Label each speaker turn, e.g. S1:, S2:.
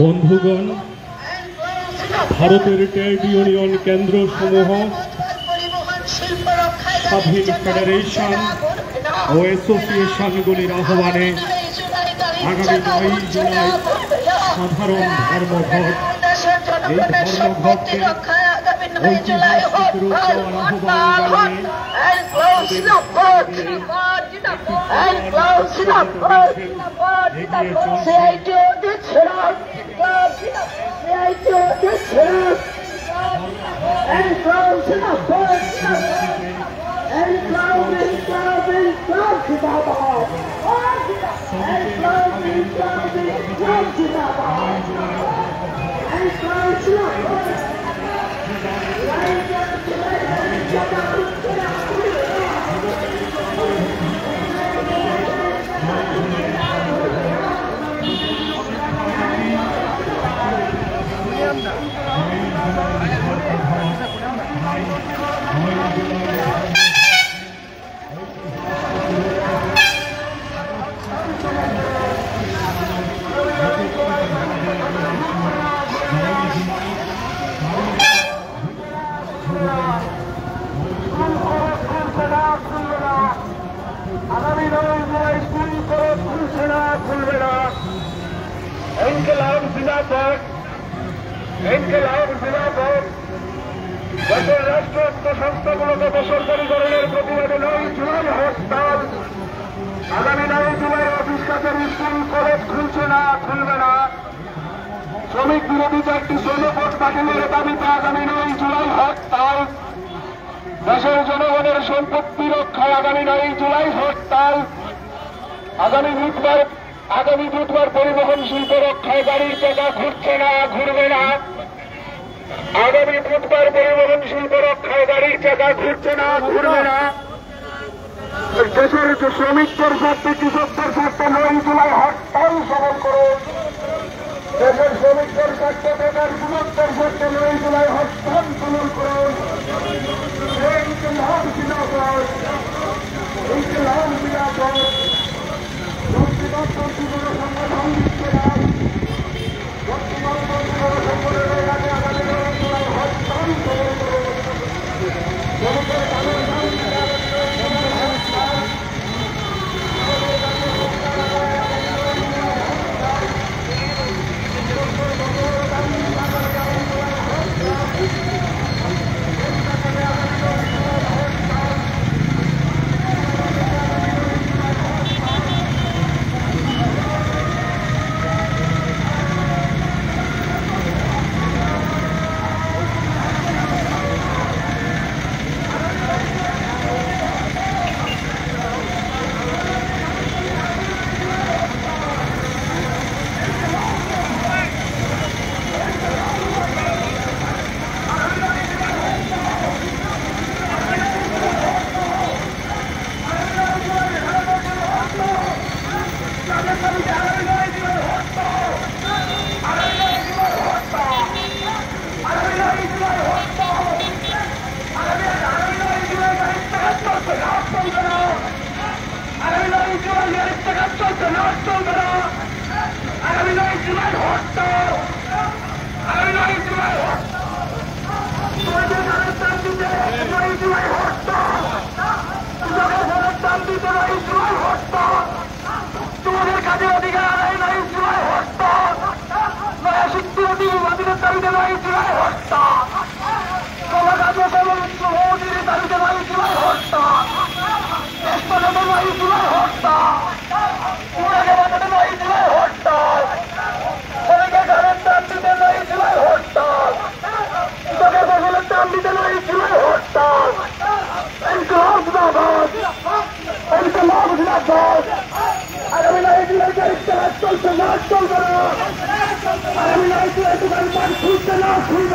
S1: বন্ধুগণ, ভারতের trade union কেন্দ্রসমূহ, স্বাধীন ফেডারেশন ও অ্যাসোসিয়েশনগুলির আহ্বানে আগামী 9 জুলাই সাধারণ ধর্মঘট। এই ধর্মঘটকে ঐতিহাসিক রূপ দেওয়ার আহ্বান রাষ্ট্রায়ত্ত সংস্থাগুলোকে বেসরকারীকরণের প্রতিবাদে 9 জুলাই হরতাল। আগামী 9 জুলাই অফিস কাছারি, স্কুল কলেজ খুলছে না, খুলবে না। শ্রমিক বিরোধী 4টি শ্রমকোড বাতিলের দাবিতে আগামী 9 জুলাই হরতাল। দেশের জনগণের সম্পত্তি রক্ষায় আগামী 9 জুলাই হরতাল। আগামী বুধবার পরিবহন শিল্প রক্ষায় গাড়ির চাকা ঘুরছে না, ঘুরবে না। আগামী বুধবার পরিবহন শিল্প রক্ষায় গাড়ির চাকা ঘুরছে না, ঘুরবে না। দেশের শ্রমিকদের স্বার্থে, কৃষকদের স্বার্থে 9 জুলাই হরতাল সফল করুন। দেশের শ্রমিকদের স্বার্থে, বেকার যুবকদের স্বার্থে 9 জুলাই হরতাল সফল করুন। ইনকিলাব জিন্দাবাদ, ইনকিলাব জিন্দাবাদ। সংগঠন দিচ্ছে না, সংগঠনের আগে আগামী 9 জুলাই হরতাল সফল করুন। শ্রমিকের দামের দাম তোমাদের কাজে অধিকার আদায় 9 জুলাই হরতাল। নয়া শিক্ষানীতি বাতিলের দাবিতে 9 জুলাই হরতাল। তোমার কাজে সর্বোচ্চের দাবিতে 9 জুলাই হরতাল। দেশপালনে 9 জুলাই হরতাল। পুরাকে বাজারে 9 জুলাই হরতাল। শ্রমিকের ঘরের দাম দিতে 9 জুলাই হরতাল। কৃষকের ফসলের দাম দিতে 9 জুলাই হরতাল। ইনকিলাব জিন্দাবাদ, ইনকিলাব জিন্দাবাদ। আগামী 9 জুলাই গাড়ির চাকা চলছে না, চলবে না। আগামী 9 জুলাই দোকানপাট খুলছে না, খুলবে